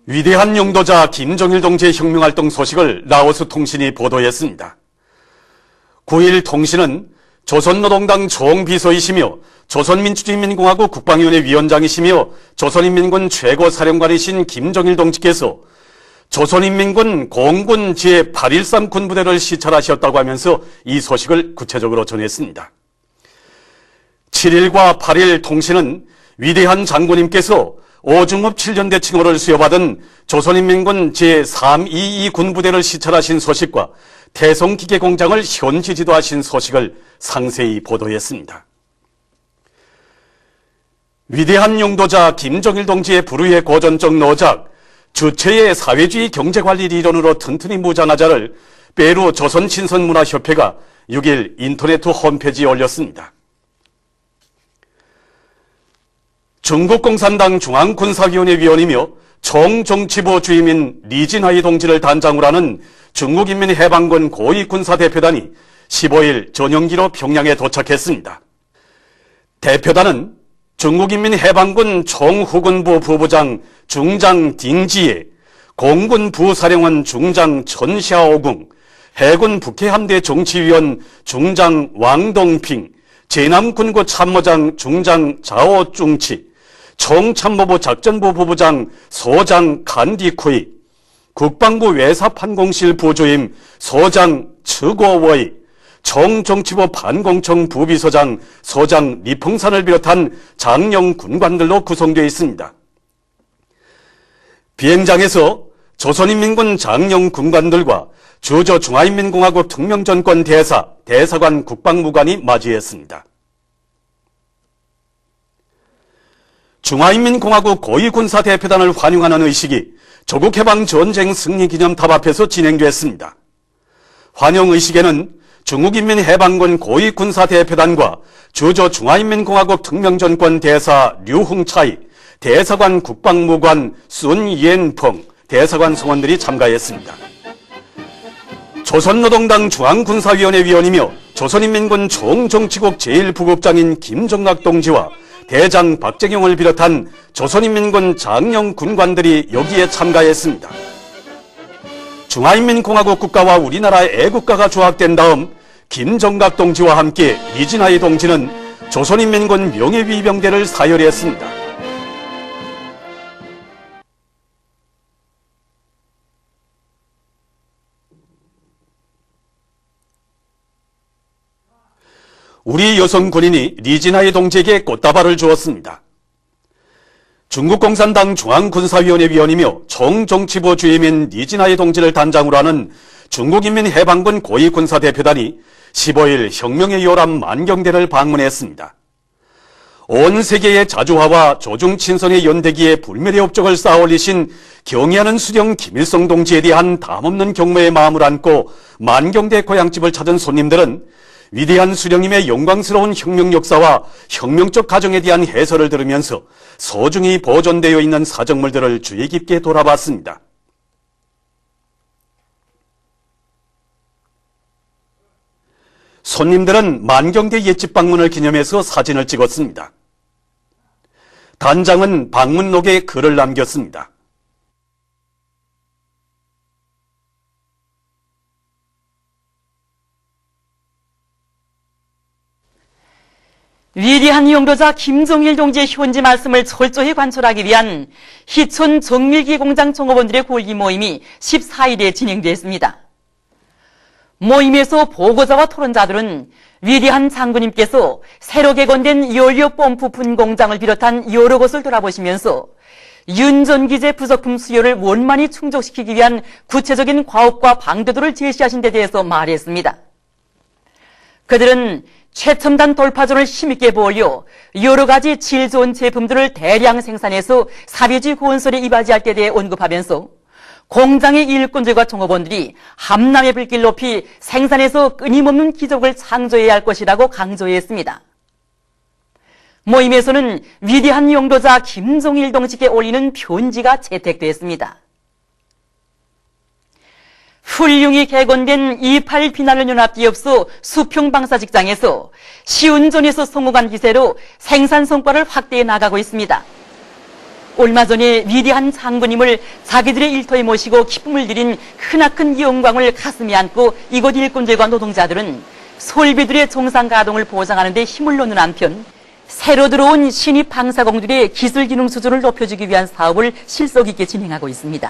위대한 용도자 김정일 동지의 혁명활동 소식을 라오스 통신이 보도했습니다. 9일 통신은 조선노동당 총비서이시며 조선민주주의인민공화국 국방위원회 위원장이시며 조선인민군 최고사령관이신 김정일 동지께서 조선인민군 공군 제813 군부대를 시찰하셨다고 하면서 이 소식을 구체적으로 전했습니다. 7일과 8일 통신은 위대한 장군님께서 오중업 7전대 칭호를 수여받은 조선인민군 제322 군부대를 시찰하신 소식과 태송기계공장을 현지 지도하신 소식을 상세히 보도했습니다. 위대한 용도자 김정일 동지의 불후의 고전적 노작, 주체의 사회주의 경제관리 이론으로 튼튼히 무장하자를 페루 조선친선문화협회가 6일 인터넷 홈페이지에 올렸습니다. 중국 공산당 중앙군사위원회 위원이며 총정치부 주임인 리진하이 동지를 단장으로 하는 중국인민해방군 고위군사대표단이 15일 전용기로 평양에 도착했습니다. 대표단은 중국인민해방군 총후군부 부부장 중장 딩지에, 공군 부사령원 중장 천샤오궁, 해군 북해함대 정치위원 중장 왕동핑, 제남군구 참모장 중장 자오중치, 총참모부 작전부 부부장 소장 간디쿠이, 국방부 외사판공실 부주임 소장 츠고워이, 총정치부 반공청 부비서장 소장 리펑산을 비롯한 장령 군관들로 구성되어 있습니다. 비행장에서 조선인민군 장령 군관들과 주저 중화인민공화국 특명전권 대사, 대사관 국방무관이 맞이했습니다. 중화인민공화국 고위군사대표단을 환영하는 의식이 조국해방전쟁 승리기념탑 앞에서 진행됐습니다. 환영의식에는 중국인민해방군 고위군사대표단과 주저 중화인민공화국 특명전권 대사 류흥차이, 대사관 국방무관 순옌펑, 대사관 성원들이 참가했습니다. 조선노동당 중앙군사위원회 위원이며 조선인민군 총정치국 제1부국장인 김정각 동지와 대장 박재경을 비롯한 조선인민군 장령 군관들이 여기에 참가했습니다. 중화인민공화국 국가와 우리나라의 애국가가 조합된 다음 김정각 동지와 함께 리진하이 동지는 조선인민군 명예위병대를 사열했습니다. 우리 여성 군인이 리진하이 동지에게 꽃다발을 주었습니다. 중국 공산당 중앙군사위원회 위원이며 총정치부 주임인 리진하이 동지를 단장으로 하는 중국인민해방군 고위군사대표단이 15일 혁명의 요람 만경대를 방문했습니다. 온 세계의 자주화와 조중친선의 연대기에 불멸의 업적을 쌓아올리신 경애하는 수령 김일성 동지에 대한 담없는 경모의 마음을 안고 만경대 고향집을 찾은 손님들은 위대한 수령님의 영광스러운 혁명 역사와 혁명적 가정에 대한 해설을 들으면서 소중히 보존되어 있는 사적물들을 주의 깊게 돌아봤습니다. 손님들은 만경대 옛집 방문을 기념해서 사진을 찍었습니다. 단장은 방문록에 글을 남겼습니다. 위대한 용도자 김정일 동지의 현지 말씀을 철저히 관철하기 위한 희촌 정밀기 공장 종업원들의 골기 모임이 14일에 진행됐습니다. 모임에서 보고자와 토론자들은 위대한 장군님께서 새로 개건된 연료 펌프 분공장을 비롯한 여러 곳을 돌아보시면서 윤전기재 부속품 수요를 원만히 충족시키기 위한 구체적인 과업과 방도도를 제시하신 데 대해서 말했습니다. 그들은 최첨단 돌파존을 힘있게 보여 여러 가지 질 좋은 제품들을 대량 생산해서 사회주의 고온설에 이바지할 때 대해 언급하면서 공장의 일꾼들과 종업원들이 함남의 불길 높이 생산해서 끊임없는 기적을 창조해야 할 것이라고 강조했습니다. 모임에서는 위대한 용도자 김정일 동지께 올리는 편지가 채택됐습니다. 훌륭히 개건된 28 비난연합기업소 수평방사 직장에서 시운전에서 성공한 기세로 생산 성과를 확대해 나가고 있습니다. 얼마 전에 위대한 장군님을 자기들의 일터에 모시고 기쁨을 드린 크나큰 영광을 가슴에 안고 이곳 일꾼들과 노동자들은 솔비들의 정상 가동을 보장하는 데 힘을 놓는 한편 새로 들어온 신입 방사공들의 기술 기능 수준을 높여주기 위한 사업을 실속 있게 진행하고 있습니다.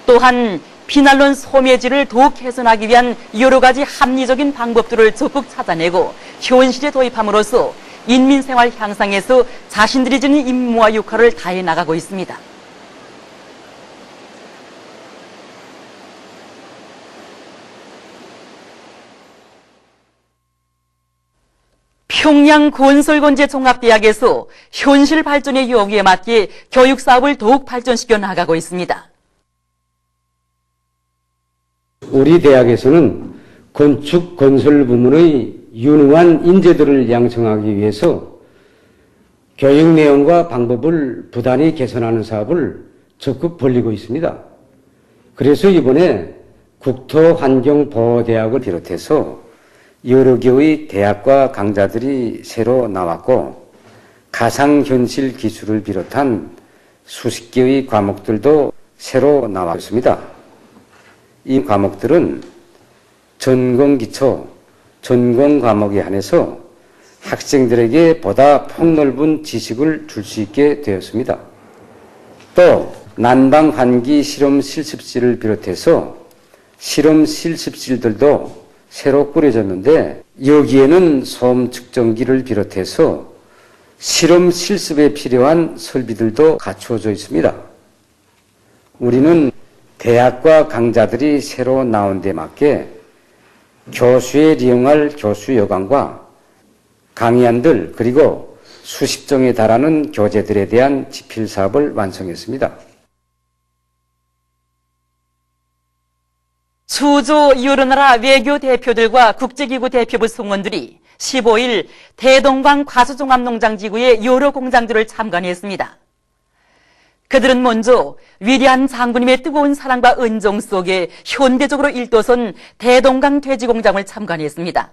또한 비난론 소매질을 더욱 개선하기 위한 여러 가지 합리적인 방법들을 적극 찾아내고 현실에 도입함으로써 인민생활 향상에서 자신들이 지닌 임무와 역할을 다해 나가고 있습니다. 평양 건설건재 종합대학에서 현실 발전의 요구에 맞게 교육 사업을 더욱 발전시켜 나가고 있습니다. 우리 대학에서는 건축 건설 부문의 유능한 인재들을 양성하기 위해서 교육 내용과 방법을 부단히 개선하는 사업을 적극 벌이고 있습니다. 그래서 이번에 국토환경보호대학을 비롯해서 여러 개의 대학과 강좌들이 새로 나왔고 가상현실 기술을 비롯한 수십 개의 과목들도 새로 나왔습니다. 이 과목들은 전공기초, 전공 과목에 한해서 학생들에게 보다 폭넓은 지식을 줄 수 있게 되었습니다. 또 난방 환기 실험 실습실을 비롯해서 실험 실습실들도 새로 꾸려졌는데 여기에는 소음 측정기를 비롯해서 실험 실습에 필요한 설비들도 갖추어져 있습니다. 우리는 대학과 강좌들이 새로 나온 데 맞게 교수에 리용할 교수 여강과 강의안들 그리고 수십 종에 달하는 교재들에 대한 집필 사업을 완성했습니다. 수조 여러 나라 외교 대표들과 국제기구 대표부 성원들이 15일 대동강 과수종합농장지구의 여러 공장들을 참관했습니다. 그들은 먼저 위대한 장군님의 뜨거운 사랑과 은정 속에 현대적으로 일도선 대동강 돼지공장을 참관했습니다.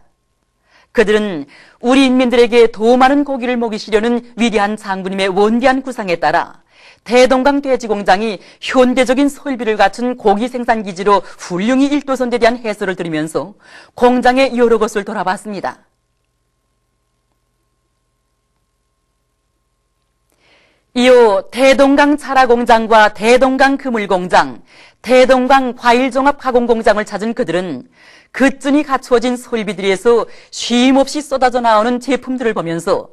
그들은 우리 인민들에게 더 많은 고기를 먹이시려는 위대한 장군님의 원대한 구상에 따라 대동강 돼지공장이 현대적인 설비를 갖춘 고기 생산 기지로 훌륭히 일도선에 대한 해설을 들으면서 공장의 여러 것을 돌아봤습니다. 이어 대동강 차라공장과 대동강 그물공장, 대동강 과일종합 가공공장을 찾은 그들은 그쯤이 갖추어진 설비들에서 쉼없이 쏟아져 나오는 제품들을 보면서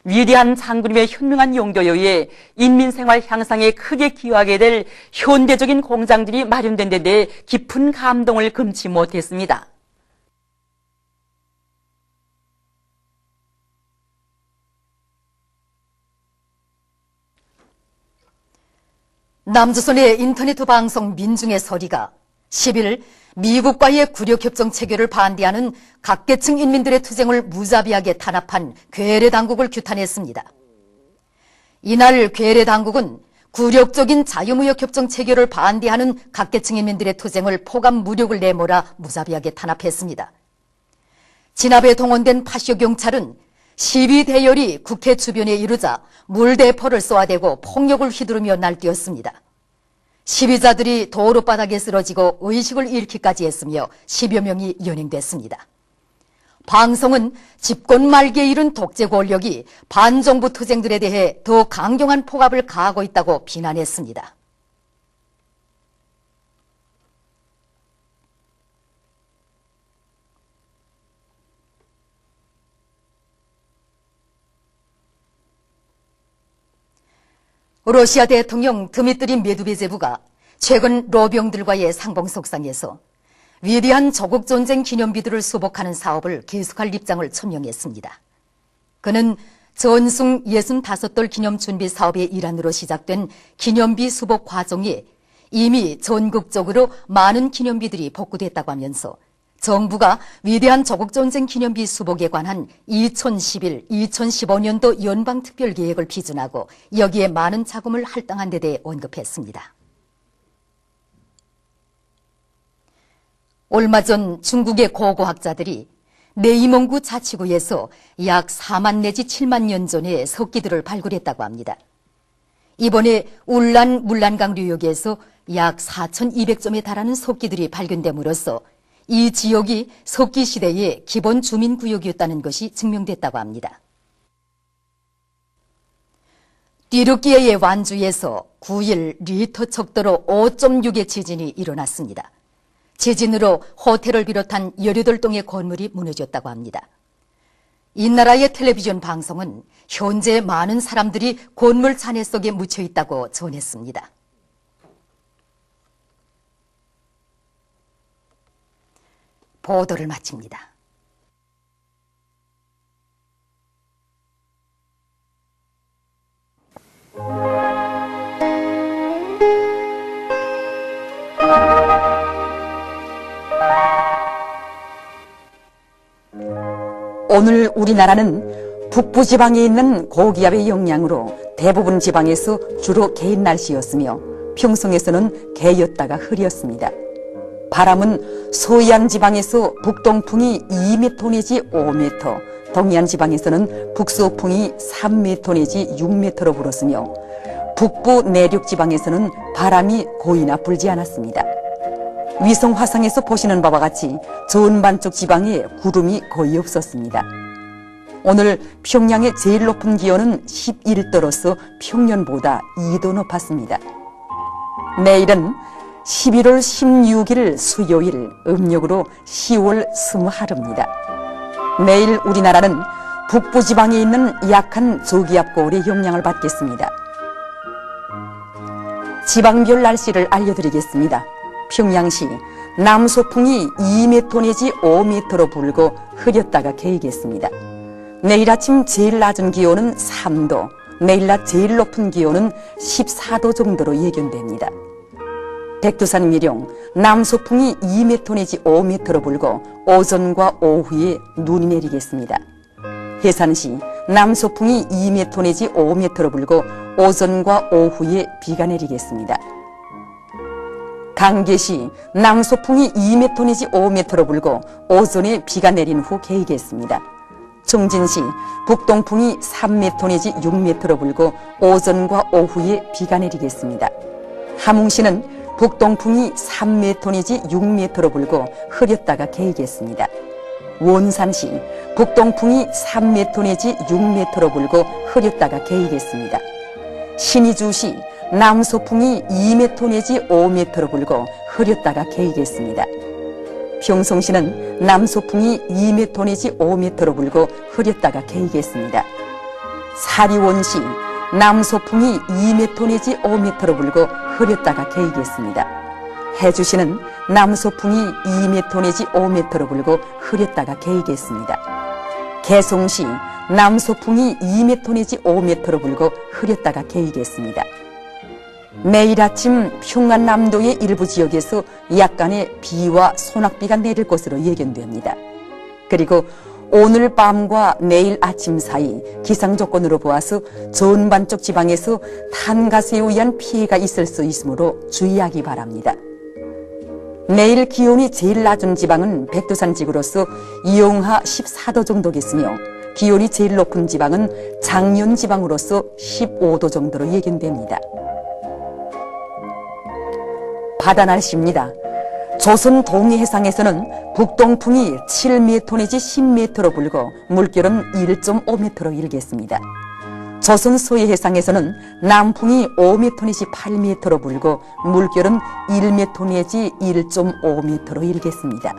위대한 장군님의 현명한 용도에 의해 인민생활 향상에 크게 기여하게 될 현대적인 공장들이 마련된 데 대해 깊은 감동을 금치 못했습니다. 남조선의 인터넷 방송 민중의 소리가 10일 미국과의 구력협정 체결을 반대하는 각계층 인민들의 투쟁을 무자비하게 탄압한 괴뢰 당국을 규탄했습니다. 이날 괴뢰 당국은 굴욕적인 자유무역협정 체결을 반대하는 각계층 인민들의 투쟁을 포감 무력을 내몰아 무자비하게 탄압했습니다. 진압에 동원된 파쇼 경찰은 시위 대열이 국회 주변에 이루자 물대포를 쏘아대고 폭력을 휘두르며 날뛰었습니다. 시위자들이 도로바닥에 쓰러지고 의식을 잃기까지 했으며 10여 명이 연행됐습니다. 방송은 집권 말기에 이른 독재 권력이 반정부 투쟁들에 대해 더 강경한 폭압을 가하고 있다고 비난했습니다. 러시아 대통령 드미트리 메드베제브가 최근 로병들과의 상봉 속상에서 위대한 조국 전쟁 기념비들을 수복하는 사업을 계속할 입장을 천명했습니다. 그는 전승 65돌 기념 준비 사업의 일환으로 시작된 기념비 수복 과정에 이미 전국적으로 많은 기념비들이 복구됐다고 하면서 정부가 위대한 조국전쟁 기념비 수복에 관한 2011-2015년도 연방특별계획을 비준하고 여기에 많은 자금을 할당한 데 대해 언급했습니다. 얼마 전 중국의 고고학자들이 내이몽구 자치구에서 약 4만 내지 7만 년 전의 석기들을 발굴했다고 합니다. 이번에 울란 물란강流域에서 약 4,200점에 달하는 석기들이 발견됨으로써 이 지역이 석기 시대의 기본 주민구역이었다는 것이 증명됐다고 합니다. 띠르키예의 완주에서 9일 리터 척도로 5.6의 지진이 일어났습니다. 지진으로 호텔을 비롯한 18동의 건물이 무너졌다고 합니다. 이 나라의 텔레비전 방송은 현재 많은 사람들이 건물 잔해 속에 묻혀 있다고 전했습니다. 보도를 마칩니다. 오늘 우리나라는 북부 지방에 있는 고기압의 영향으로 대부분 지방에서 주로 개인 날씨였으며 평성에서는 개였다가 흐렸습니다. 바람은 서해안 지방에서 북동풍이 2m 내지 5m, 동해안 지방에서는 북서풍이 3m 내지 6m로 불었으며 북부 내륙 지방에서는 바람이 거의나 불지 않았습니다. 위성 화상에서 보시는 바와 같이 전반쪽 지방에 구름이 거의 없었습니다. 오늘 평양의 제일 높은 기온은 11도로서 평년보다 2도 높았습니다. 내일은 11월 16일 수요일, 음력으로 10월 20하루입니다. 내일 우리나라는 북부 지방에 있는 약한 저기압 고울의 영향을 받겠습니다. 지방별 날씨를 알려드리겠습니다. 평양시 남서풍이 2m 내지 5m로 불고 흐렸다가 개이겠습니다. 내일 아침 제일 낮은 기온은 3도, 내일 낮 제일 높은 기온은 14도 정도로 예견됩니다. 백두산 미령 남서풍이 2m 내지 5m로 불고 오전과 오후에 눈이 내리겠습니다. 해산시 남서풍이 2m 내지 5m로 불고 오전과 오후에 비가 내리겠습니다. 강계시 남서풍이 2m 내지 5m로 불고 오전에 비가 내린 후 개이겠습니다. 청진시 북동풍이 3m 내지 6m로 불고 오전과 오후에 비가 내리겠습니다. 함흥시는 북동풍이 3m 내지 6m로 불고 흐렸다가 개이겠습니다. 원산시 북동풍이 3m 내지 6m로 불고 흐렸다가 개이겠습니다. 신의주시 남서풍이 2m 내지 5m로 불고 흐렸다가 개이겠습니다. 평성시는 남서풍이 2m 내지 5m로 불고 흐렸다가 개이겠습니다. 사리원시 남서풍이 2m 내지 5m로 불고 흐렸다가 개이겠습니다. 해주시는 남서풍이 2m 내지 5m로 불고 흐렸다가 개이겠습니다. 개송시 남서풍이 2m 내지 5m로 불고 흐렸다가 개이겠습니다. 내일 아침 평안남도의 일부 지역에서 약간의 비와 소낙비가 내릴 것으로 예견됩니다. 그리고 오늘 밤과 내일 아침 사이 기상 조건으로 보아서 전반쪽 지방에서 탄가스에 의한 피해가 있을 수 있으므로 주의하기 바랍니다. 내일 기온이 제일 낮은 지방은 백두산 지구로서 영하 14도 정도겠으며 기온이 제일 높은 지방은 장년 지방으로서 15도 정도로 예견됩니다. 바다 날씨입니다. 조선 동해해상에서는 북동풍이 7m 내지 10m로 불고 물결은 1.5m로 일겠습니다. 조선 서해해상에서는 남풍이 5m 내지 8m로 불고 물결은 1m 내지 1.5m로 일겠습니다.